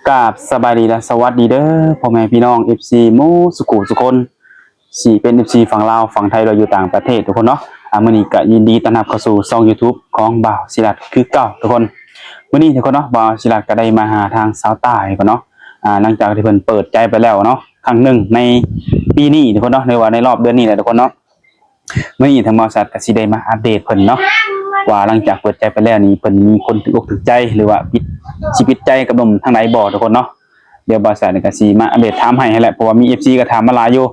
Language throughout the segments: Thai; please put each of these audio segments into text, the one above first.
กราบสบายดีและสวัสดีเด้อพ่อแม่พี่น้อง FC หมู่สุขุทุกคนสิเป็น FC ฝั่งลาวฝั่งไทยเราอยู่ต่างประเทศทุกคนเนาะมื้อนี้ก็ยินดีต้อนรับเข้าสู่ช่อง YouTube ของบ่าวศิลัดคือเก่าทุกคนมื้อนี้ทุกคนเนาะบ่าวศิลัดก็ได้มาหาทางสาวใต้ก่อนเนาะหลังจากที่เพิ่นเปิดใจไปแล้วเนาะครั้งหนึ่งในปีนี้ทุกคนเนาะในว่าในรอบเดือนนี้แหละทุกคนเนาะมื้อนี้ทางบ่าวศิลัดก็สิได้มาอัปเดตเพิ่นเนาะว่าหลังจากเปิดใจไปแล้วนี่เพิ่นมีคนถูกอกถูกใจหรือว่าชีวิตใจกับหนุ่มทางไหนบ่ทุกคนเนาะเดี๋ยวบริษัทนี่ก็สิมาอัปเดตถามให้แหละเพราะว่ามี FC ก็ถามมาหลายอยู่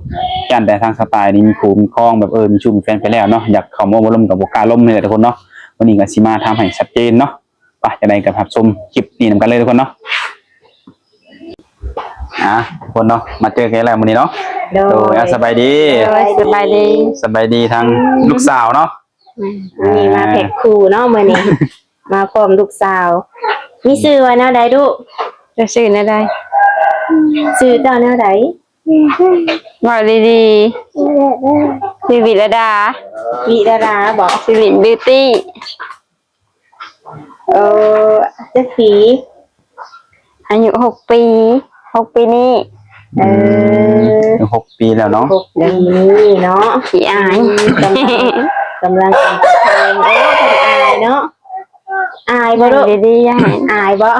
ย่านแต่ทางสไตล์นี่มีคู่มีครองแบบมีชูมีแฟนไปแล้วเนาะอยากเข้ามาบ่ล่มกับบ่กล้าล่มนี่แหละทุกคนเนาะวันนี้ก็สิมาถามให้ชัดเจนเนาะไปจะได้กับรับชมคลิปนี้นำกันเลยทุกคนเนาะทุกคนเนาะมาเจอกันแล้วมื้อนี้เนาะโดยสบายดีสบายดีสบายดีทางลูกสาวเนาะนี่มาแพ็คคู่เนาะมื้อนี้ มาพร้อมลูกสาวมีชื่อว่าแนวใดลูกจะชื่อแนวใดชื่อเจ้าแนวใดบอกดีๆชีวิตระดาวิดาราบอกชีวิตบิวตี้เจ๊ปีอายุ6 ปีนี้6 ปีแล้วเนาะ6 ปีเนาะขี้อายกำลังเพลงคนอายเนาะอายบ่ลูกดีๆอายบ่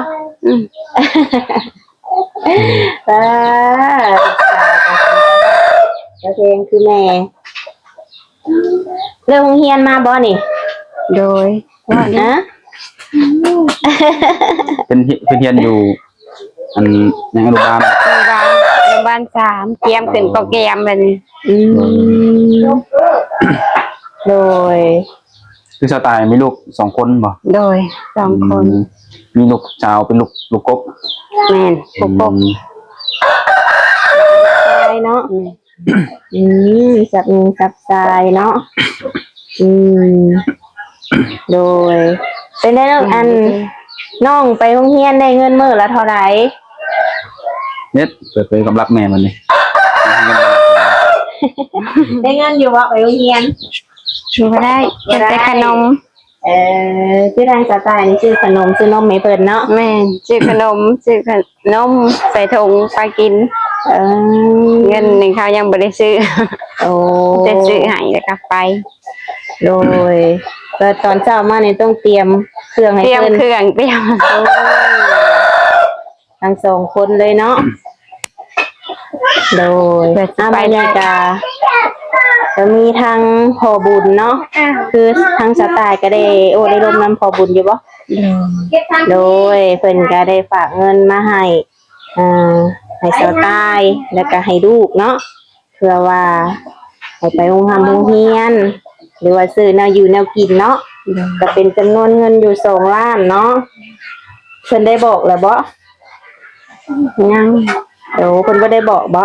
เพลงคือแม่เรื่องเฮียนมาบ่นี่โดยนะเป็นเฮียนอยู่อันในอนุบาล3เตรียมขึ้นโปรแกรมแบบนี้โดยคือสไตล์มีลูก2 คนบ่โดย2 คนมีลูกสาวเป็นลูกกบแม่นกบใช่เนาะสับทรายเนาะโดยเป็นได้แล้วอันน้องไปโรงเรียนได้เงินมื้อละเท่าไหร่เน็ตเปิดเผยกับรักแม่มันนี่ได้เงินอยู่บ่ไปโรงเรียนบ่ได้แต่ขนมชื่อทางสไตล์นี่ชื่อขนมชื่อนมไม่เปิดเนาะแม่ซื้อขนมใส่ถุงไปกินเงินหนึ่งเขายังไม่ได้ซื้อจะซื้อให้แล้วก็ไปโดยก็ตอนเช้ามาเนี่ยต้องเตรียมเครื่องให้เพิ่นทั้ง2 คนเลยเนาะโดยไปนี่ก็มีทางพอบุญเนาะคือทางสไตล์ก็ได้ได้ร่วมนำพอบุญอยู่บ่โดยเพิ่นก็ได้ฝากเงินมาให้สไตล์แล้วก็ให้ลูกเนาะเพื่อว่าให้ไปโรงเรียนหรือว่าซื้อแนวอยู่แนวกินเนาะก็เป็นจำนวนเงินอยู่2 ล้านเนาะเพิ่นได้บอกแล้วบ่ยังเพิ่นบ่ได้บอกบ่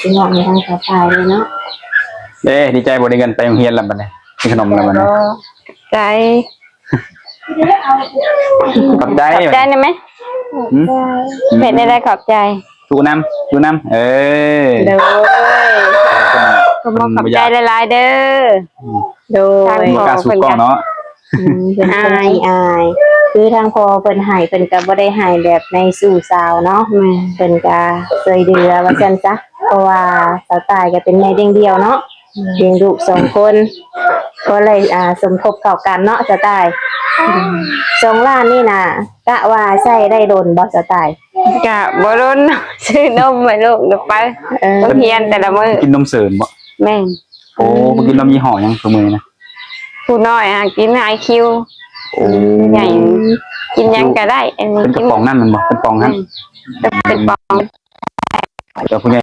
สิเหาะในทางสไตล์เลยเนาะดีใจบ่ได้เงินไปโรงเรียนแล้วบัดนี้มีขนมแล้วบัดนี้ใจขอบใจได้ไหมเผ็ดได้ขอบใจดูน้ำเโดยขอบใจหลายๆเด้อโดยกล้าสู้กล้องเนาะอายคือทางพอเพิ่นให้เพิ่นก็บ่ได้ให้แบบในสู่สาวเนาะเพิ่นก็เคยเดือว่าซั่นซะเพราะว่าสาวตายก็เป็นแม่เดียวเนาะเลี้ยงลูก2 คนก็เลยสมทบเข้ากันเนาะสาวตาย2 ล้านนี่น่ะกะว่าใช้ได้โดนบ่สาวตายกะบ่โดนซื้อนมให้ลูกเดี๋ยวไปโรงเรียนแต่ละมื้อกินนมเสริมบ่แม่บ่กินนมยี่ห้อหยังซุมื้อนะผู้น้อยกินIQใหญ่กินยังก็ได้อันนี้เป็นกระป๋องนั่นมันบ่เป็นปองนั่นเป็นปองแต่ผู้ใหญ่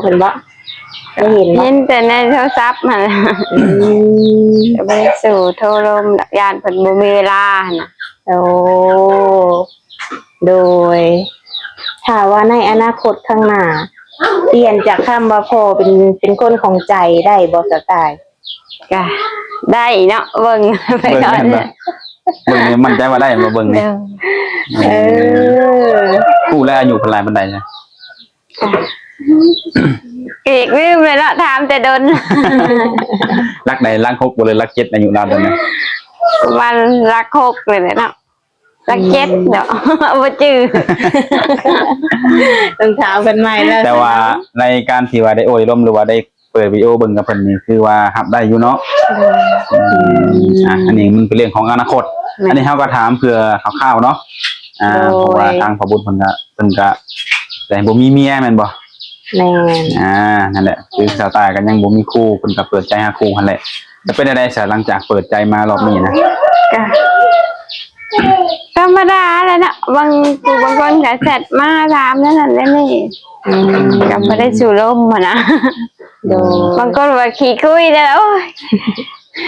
เพิ่นบ่ได้เห็นแต่ในโทรศัพท์มันไปสู่โทรลมยานเพิ่นบ่มีเวลาน่ะโดยถ้าว่าในอนาคตข้างหน้าเปลี่ยนจากคำว่าพ่อเป็นคนของใจได้บ่สไตล์ก็ได้เนาะเบิ่งไปก่อนนี่มั่นใจว่าได้มาเบิ่งนี่ผู้แลอายุเท่าไหร่ปานใดนะ แต่ดน รักใดรักหกบ่เลยรักเจ็ดอายุราวตอนนี้ วันรัก6เลยเนาะรัก7เนาะ บ่จื้อ ต้องถามกันใหม่แล้ว แต่ว่าในการที่ว่าได้โอ้ยล้มหรือว่าได้เปิดวิดีโอเบิ่งกับเพิ่นนี่คือว่ารับได้อยู่เนาะอันนี้มันเป็นเรื่องของอนาคตอันนี้เฮาก็ถามเพื่อคร่าวๆเนาะเพราะว่าทางพระบุญเพิ่นก็แต่บ่มีเมียแม่นบ่ แม่น นั่นแหละคือสาวตายกันยังบ่มีคู่เพิ่นก็เปิดใจหาคู่หั่นแหละจะเป็นได้ซะหลังจากเปิดใจมารอบนี้นะ ก็ธรรมดาแหละเนาะบางคนก็แชทมาถามนั่นนั่นนี่ก็บ่ได้สู่ลมอ่ะนะ โดย บางคนว่าขี้คุยแล้วโอ้ย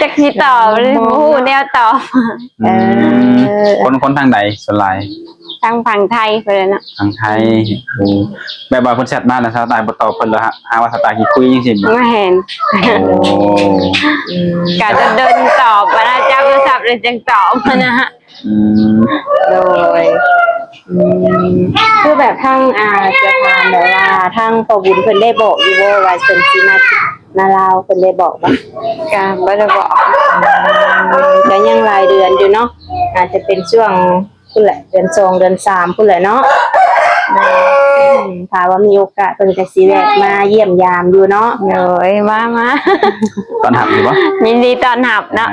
จักสิตอบหรือบ่ฮู้แนวตอบ คนทางใดส่วนหลาย ทางฝั่งไทยเพิ่นเนาะ ทางไทยแบบว่าเพิ่นแชทมาแล้วสาวตายบ่ตอบเพิ่นเลยฮะหาว่าสาวตายขี้คุยจังซี่บ่ บ่เห็น โอ้ ก็จะเดินตอบมานะจับโทรศัพท์เลยจังตอบมานะฮะ โดยคือแบบทั้งจะถามแบบว่าทั้งพอบุญเพิ่นได้บอกอยู่ว่าเพิ่นสิมาลาวเพิ่นได้บอกบ่ ก็บ่ได้บอก ก็ยังรายเดือนอยู่เนาะอาจจะเป็นช่วงพุ่นแหละเดือน2เดือน3พุ่นแหละเนาะถ้าว่ามีโอกาสเพิ่นก็สิแวะมาเยี่ยมยามอยู่เนาะ โอ้ยมา ตอนหับอยู่บ่ ยินดีต้อนรับเนาะ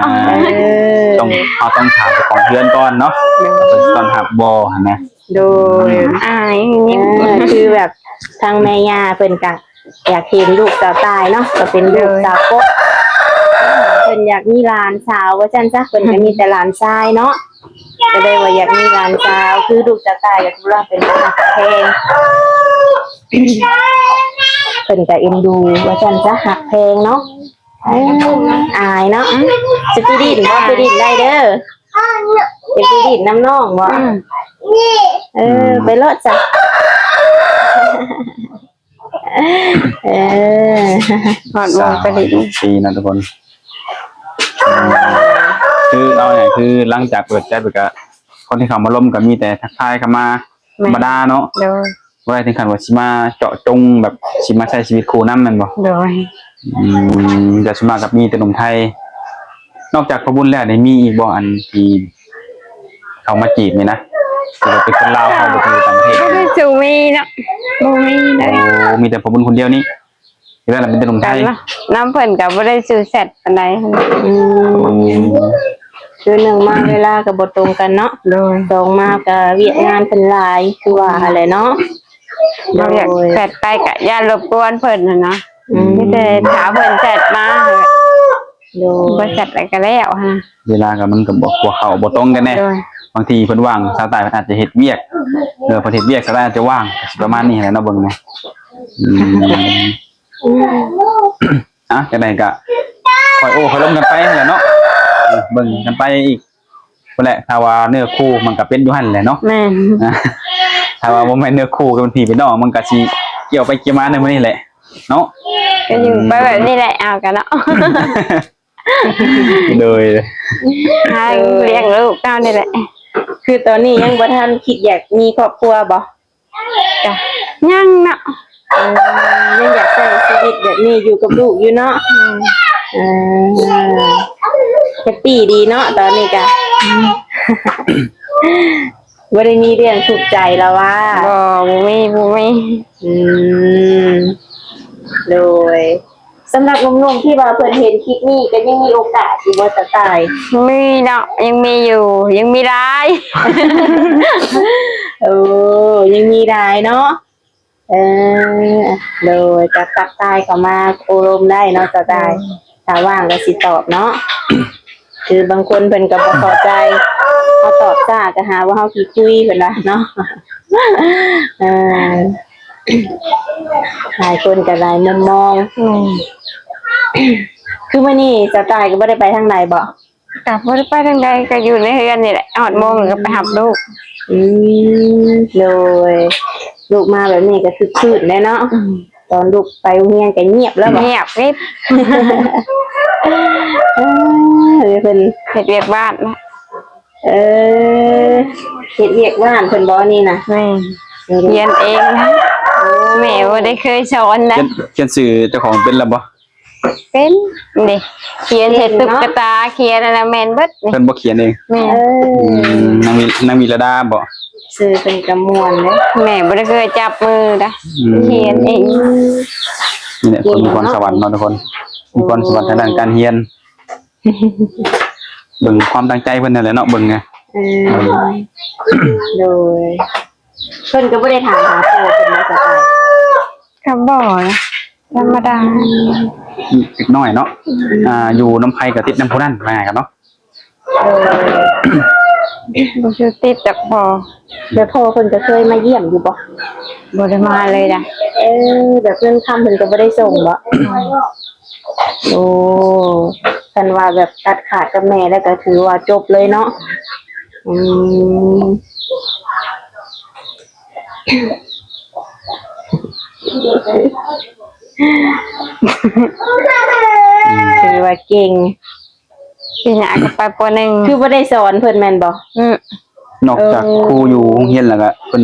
ต้องถามเจ้าของเรือนก่อนเนาะตอนหับบ่หั่นนะ โดย อายนี่ คือแบบทางแม่ย่าเพิ่นก็อยากเห็นลูกสาวตายเนาะก็เป็นลูกสาวกบเพิ่นอยากมีหลานสาวว่าซั่นซะเพิ่นก็มีแต่หลานชายเนาะก็เลยว่าอยากมีหลานสาวคือลูกสาวตายก็คือว่าเป็นคนหักแพงเพิ่นก็เอ็นดูว่าซั่นซะหักแพงเนาะอายเนาะจะไปดินบ่ไปดินได้เด้อจะไปดินน้ำน้องบ่ไปเลาะจ้ะหอดวงประดิษฐ์ ปีนะทุกคนคือเอาเนี่ยคือหลังจากเปิดใจไปก็คนที่เข้ามาล้มก็มีแต่ทักทายเข้ามาธรรมดาเนาะ โดย ว่าถึงขั้นว่าสิมาเจาะจงแบบสิมาใช้ชีวิตคู่นำแม่นบ่ โดย จะสมากับมีแต่หนุ่มไทย นอกจากพระบุญแล้วได้มีอีกบ่อันที่เขามาจีบนี่นะที่ว่าเป็นคนลาวเขาบ่อยู่ต่างประเทศ ก็ได้สู่มีเนาะบ่มีเลย โอ้มีแต่พระบุญคนเดียวนี่ที่ว่าเป็นแต่หนุ่มไท กัน ย เนาะน้ำเพิ่นก็บ่ได้สู่แชทปานใด คือหนึ่งมาเวลากับบตรงกันเนาะ โดย สองมากับเวียดงานเป็นหลายคือว่าอะไรเนาะ เราอยากแชทไปก็อย่ารบกวนเพิ่นน่ะเนาะมีแต่ถามเพิ่นแชทมา โด บ่ ย แชทอะไรก็แล้วฮะ เวลาก็มันก็บ่กลัวเขาบ่ตรงกันแน่ โดย บางทีเพิ่นว่างสาวตายเพิ่นอาจจะเฮ็ดเวียกเพิ่นเฮ็ดเวียกสาวตายอาจจะว่างก็สิประมาณนี้แหละเนาะเบิ่งแหน่จังได๋ก็คอยโอ้คอยล้มกันไปนั่นแหละเนาะเบิ่งกันไปอีกพุ่นแหละถ้าว่าเนื้อคู่มันก็เป็นอยู่หั่นแหละเนาะ แม่น ถ้าว่าบ่แม่นเนื้อคู่ก็เป็นพี่เป็นน้องมันก็สิเกี่ยวไปเกี่ยวมาในมื้อนี้แหละเนาะ ก็อยู่ไปแบบนี้แหละเอากันเนาะ โดย หาเลี้ยงลูกเจ้านี่แหละ คือตอนนี้ยังบ่ทันคิดอยากมีครอบครัวบ่ จ้ะยังเนาะ ยังอยากใช้ชีวิตแบบนี้อยู่กับลูกอยู่เนาะแฮปปี้ดีเนาะตอนนี้ก็บ่ได้มีเรื่องทุกข์ใจแล้วว่า บ่มีโดยสำหรับหนุ่มๆที่ว่าเพิ่นเห็นคลิปนี้ก็ยังมีโอกาสอยู่บ่จะตาย มีเนาะยังมีอยู่ยังมีร้าย ยังมีได้เนาะโดยจะตักตายเข้ามาโอารมได้เนาะจะตายถ้าว่างก็สิตอบเนาะ คือบางคนเพิ่นก็บ่เข้าใจพอตอบจ้าก็หาว่าเฮาขี้คุยเพิ่นว่าเนาะ หลายคนก็หลายมุมมอง คือมื้อนี้จะตายก็บ่ได้ไปทางใดบ่ กลับบ่ได้ไปทางใดก็อยู่ในเรือนนี่แหละฮอดโมงก็ไปหับลูก โดยลูกมาแบบนี้ก็คือคืนแน่เนาะตอนลูกไปโรงเรียนก็เงียบแล้วบ่ เงียบกริบ เพิ่น เฮ็ดเวียกบ้านนะ เฮ็ดเวียกบ้านเพิ่นบ่นี่นะ แม่เรียนเองนะแม่บ่ได้เคยสอนนะ เขียนชื่อเจ้าของเป็นแล้วบ่ เป็นนี่เขียนเสร็จตุ๊กตาเขียนอะไรแมนเบิดนี่ เพิ่นบ่เขียนเอง แม่ นางวิรดาบ่ ซื้อเป็นกระมวลเลย แม่บ่ได้เคยจับมือนะ อืม เขียนเอง นี่แหละคนมีพรสวรรค์เนาะทุกคนมีพรสวรรค์ทางด้านการเรียนเบิ่งความตั้งใจเพิ่นนั่นแหละเนาะเบิ่งไง โดยเพิ่นก็บ่ได้ถามหาพ่อเพิ่นมาสไตล์ ก็บ่นะธรรมดา อีกน้อยเนาะอยู่น้ำไผก็ติดน้ำผู้นั้นว่าไงกันเนาะ บ่ชื่อติดจากพอ แล้วพ่อเพิ่นก็เคยมาเยี่ยมอยู่บ่ บ่ได้มาเลยนะ แบบเพิ่นทำเพิ่นก็บ่ได้ส่งบ่โอ้คันว่าแบบตัดขาดกับแม่แล้วก็ถือว่าจบเลยเนาะถือว่าเก่ง ปีหน้าก็ไปป .1 คือบ่ได้สอนเพิ่นแม่นบ่ นอกจากครูอยู่โรงเรียนแล้วก็เพิ่น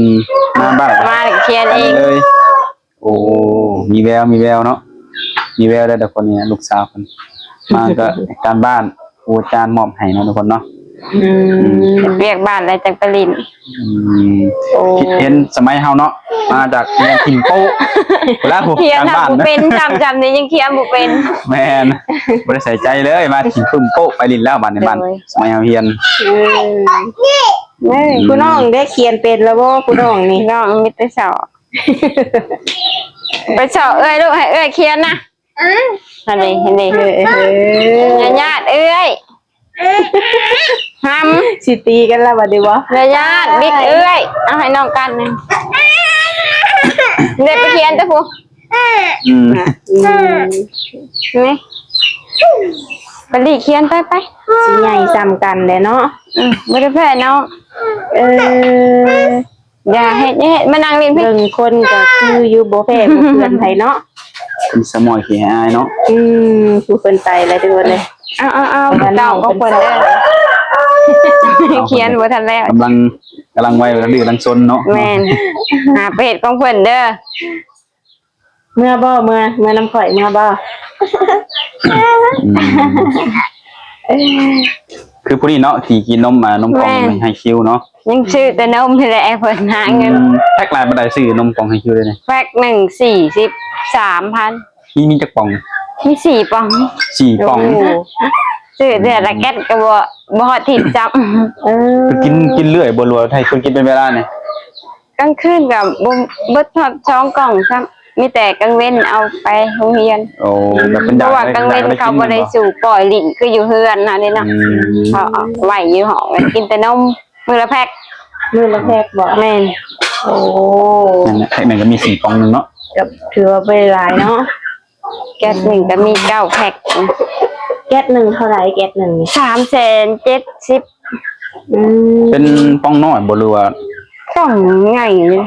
มาบ้าน มาเขียนเอง เลยโอ้มีแววเนาะมีแววได้แต่คนนี้ลูกสาวเพิ่นมาก็การบ้านครูอาจารย์มอบให้เนาะทุกคนเนาะ เรียกบ้านอะไรจังปริน คิดเห็นสมัยเฮาเนาะมาจากเรียนถิ่นโป๊ะแล้วผู้ เขียน การบ้าน ทำบ่เป็นจำนี่ยังเขียนบ่เป็น แม่นบ่ได้ใส่ใจเลยมาถิ่นปึ้มโป๊ะไปลินแล้วบ้านในบ้านสมัยเฮาเรียน คุณน้องได้เขียนเป็นแล้วบ่คุณน้องนี่ น้องมีแต่สอบไปสอบเอ้ยลูกให้เอ้ยเขียนนะอันนี้เห็นดิญาติเอ้ยทำ สิตีกันแล้วบัดนี้บ่ ญาติบิ๊กเอ้ยเอาให้น้องกันนึงเด็กไปเขียนจ้ะพู นี่ไปรีเขียนไป สิใหญ่ซ้ำกันแหละเนาะ ไม่ได้แพ้น้องอย่าเฮ็ดมานั่งเรียนพี่ เบิ่งคนก็คืออยู่บ่แพ้บ่เพื่อนไผเนาะ เป็นสมอยขี้อายเนาะ ผู้เพิ่นไปแล้วทุกคนเลย เอาเจ้าก็เพิ่นเด้อเขียนบ่ทันแล้ว กำลังวัยกำลังดื้อกำลังซนเนาะ แม่นหาเพจของเพิ่นเด้อ เมื่อน้ำข่อยเมื่อบ่ คือผู้นี้เนาะที่กินนมนมกล่องให้คิวเนาะ ยังชื่อแต่นมนี่แหละเพิ่นหาเงิน แพ็คลายบันไดซื้อนมกล่องให้คิวเลยเนี่ย แพ็ค1 43,000 มีจักป่อง มี4 ป่อง 4ป่อง ซื้อเดือนละแก๊สก็บ่ฮอดทิ่มจับ คือกินเรื่อยบ่รัวให้คนกินเป็นเวลาเนี่ย กลางคืนกับเบิดทอด2 กล่องซ้ำมีแต่กลางเว้นเอาไปโรงเรียน โอ้แบบเป็น เพราะว่ากลางเว้นเขาบ่ได้สู่ปล่อยลิ้นคืออยู่เฮือนน่ะนี่เนาะเขาเอาไว้อยู่ห้องกินแต่นมมื้อละแพ็ค มื้อละแพ็กบ่ แม่น โอ้ นั่นแหละแพ็คหนึ่งก็มี4ป่องนึงเนาะ ก็ถือว่าบ่ได้หลายเนาะ แก๊ส1ก็มี9 แพ็ค แก๊สหนึ่งเท่าไหร่แก๊สหนึ่งนี่ 370,000 เป็นป่องน้อยบ่รัว กล่องใหญ่เลย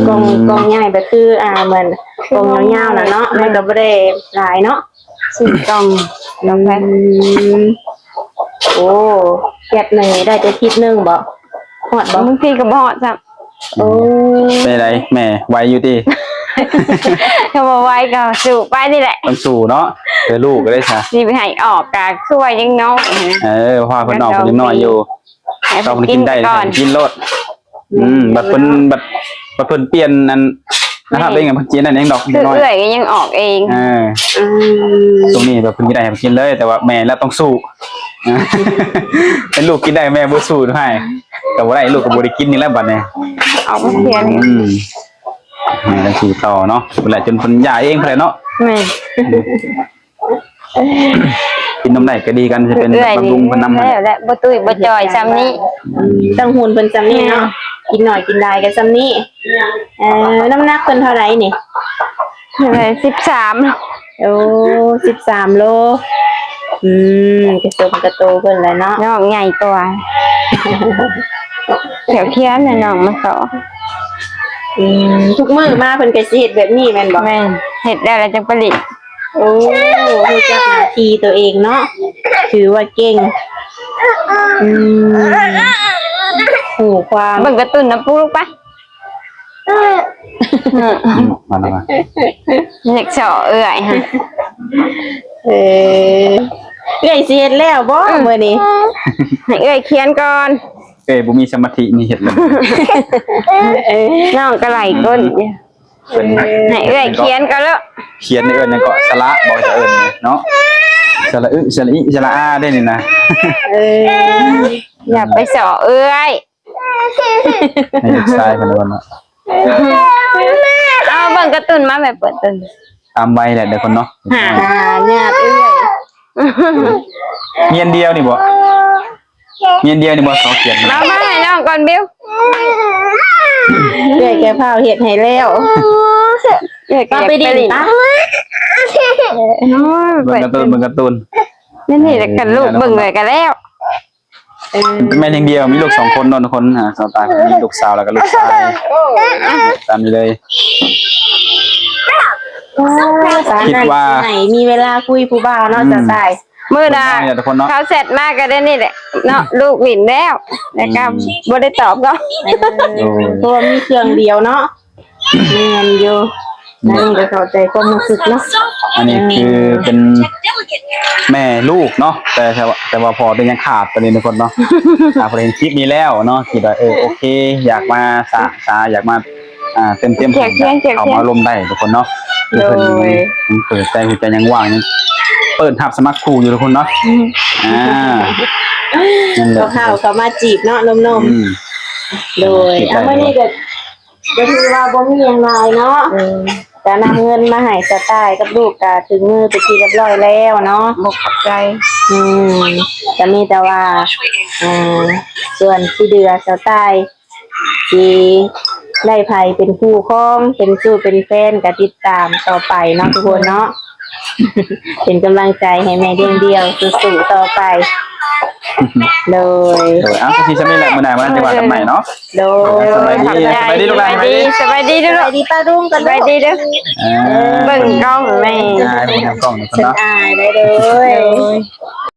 กองใหญ่แบบคือเหมือนกองยาวๆน่ะเนาะมันก็บ่ได้หลายเนาะ 4 กล่องน้องแพ็ค โอ้แก๊สหนึ่งได้แต่ทิศหนึงบ่ฮอดบ่ บางทีก็บ่ฮอดซ้ำ โอ้ เป็นไรแม่ไวอยู่ติ ถ้าบ่ไหวก็สู่ไปนี่แหละ ต้องสู้เนาะเดี๋ยวลูกก็ได้ซะ สิไปให้ออกก็คือว่ายังน้อยนะ พาเพิ่นออกเพิ่นยังน้อยอยู่ ให้ เรา เพิ่น กิ กิ น น ได้ ก่อน กินโลดบัดเพิ่นบัดเพิ่นเปลี่ยนอันนะครับเป็นไงเพิ่นกินอันนี้ดอก คือ น้อย เอื้อยก็ยังออกเอง ตรงนี้แบบเพิ่นกินได้ให้กินเลย แต่ว่าแม่แล้วต้องสู้เป็นลูกกินได้แม่บ่สู้ให้แต่ว่าได้ลูกก็บ่ได้กินนี่แหละบัดนี้ ออกมาเพียน แม่ต้องสู้ต่อเนาะเพิ่นแหละจนเพิ่นย่าเองเพิ่นแหละเนาะ แม่ กินนมได้ก็ดีกันจะเป็น เอื้อย บำรุงเพิ่นนำ แล้วและบ่ตุ้ยบ่จ่อยซ้ำนี้ ต้องหุ่นเพิ่นซ้ำนี่เนาะกินหน่อยกินได้ก็ซ้ำนี่น้ำหนักเพิ่นเท่าไหร่นี่ เลย13 โอ้13 โลกระสมกระโตเพิ่นแหละเนาะ น้องใหญ่กว่าเดี๋ยวเคียนน้องมาสอ ทุกมื้อมาเพิ่นก็สิเฮ็ดแบบนี้แม่นบ่ แม่เฮ็ดได้แล้วจังผลิต โอ้รู้จักหน้าที่ตัวเองเนาะถือว่าเก่งหูความ เบิ่งการ์ตูนนะปูลูกไป มาแล้ว เล็กเสาเอื้อยฮะ เออเอ้ยสิเฮ็ดแล้วบ่มื้อนี้ ให้เอ้ยเขียนก่อน บ่มีสมาธินี่เฮ็ดเลย น้องก็ไหลก้น เพิ่น ให้เอ้ยเขียนก่อนแล้ว เขียนในเอิ้นนั่นก็สระบ่จะเอิ้นเนาะสระอึสระอิสระอาได้นี่นะ อย่าไปสอเอ้ย ให้ลูกชายเพิ่นว่าเนาะ เอาเบิ่งการ์ตูนมาแบบเปิดตึง ตามวัยแหละเด้อคนเนาะ ญาติเอ้ย เมียนเดียวนี่บ่เมียนเดียวนี่บ่สอเขียน มาให้น้องก่อนบิว เอ้ยแกพาเฮ็ดให้แล้ว เอ้ยก็ ไปดิ ดิ ตา เบิ่งการ์ตูนเบิ่งการ์ตูน นี่แหละกันลูกเบิ่งเลยกันแล้ว แม่นอย่างเดียวมีลูก2คนเนาะทุกคนสาวตามีลูกสาวแล้วก็ลูกชายตามนี้เลย คิดว่า ไหนมีเวลาคุยผู้บ่าวเนาะจะตาย มื้อดา เนี่ยทุกคนเนาะ เขาเสร็จมากก็ได้นี่แหละเนาะลูกหลินแล้วแล้วก็บ่ได้ตอบก็ เพราะว่ามีเครื่องเดียวเนาะเรียนอยู่นั่นก็เข้าใจความรู้สึกเนาะ อันนี้คือเป็นแม่ลูกเนาะแต่ว่าพอเป็นยังขาดตอนนี้ทุกคนเนาะพอเห็นคลิปนี้แล้วเนาะคิดว่าโอเค อยากมาสาอยากมาเต็มเข้ามาร่วมได้ทุกคนเนาะคือเพิ่นเปิดใจหัวใจยังว่างยังเปิดหับสมัครครูอยู่ทุกคนเนาะนั่นแหละ เข้าเขามาจีบเนาะนมๆโดยมื้อนี้ก็คือว่าบ่มีหยังหลายเนาะจะนำเงินมาให้สตายกับลูกก็ถึงมือไปนที่เรียบร้อยแล้วเนาะ บ่ขอบใจ จะมีแต่ว่าส่วนที่เดือสไตล์ที่ได้ไผเป็นคู่ครองเป็นสู้เป็นแฟนก็ติดตามต่อไปเนาะทุกคนเนาะ เป็นกำลังใจให้แม่เดียวสู้ๆต่อไปโดย ที่จะมีแหละมื้อหน้ามาจะว่ากันใหม่เนาะ โดย สบายดีลูกหลาน สบายดีด้วย สวัสดีป้ารุ่งกัน สบายดีเด้อเบิ่งกล้องแม่ เบิ่งกล้องทุกคน ฉัน เนาะ อายได้เลย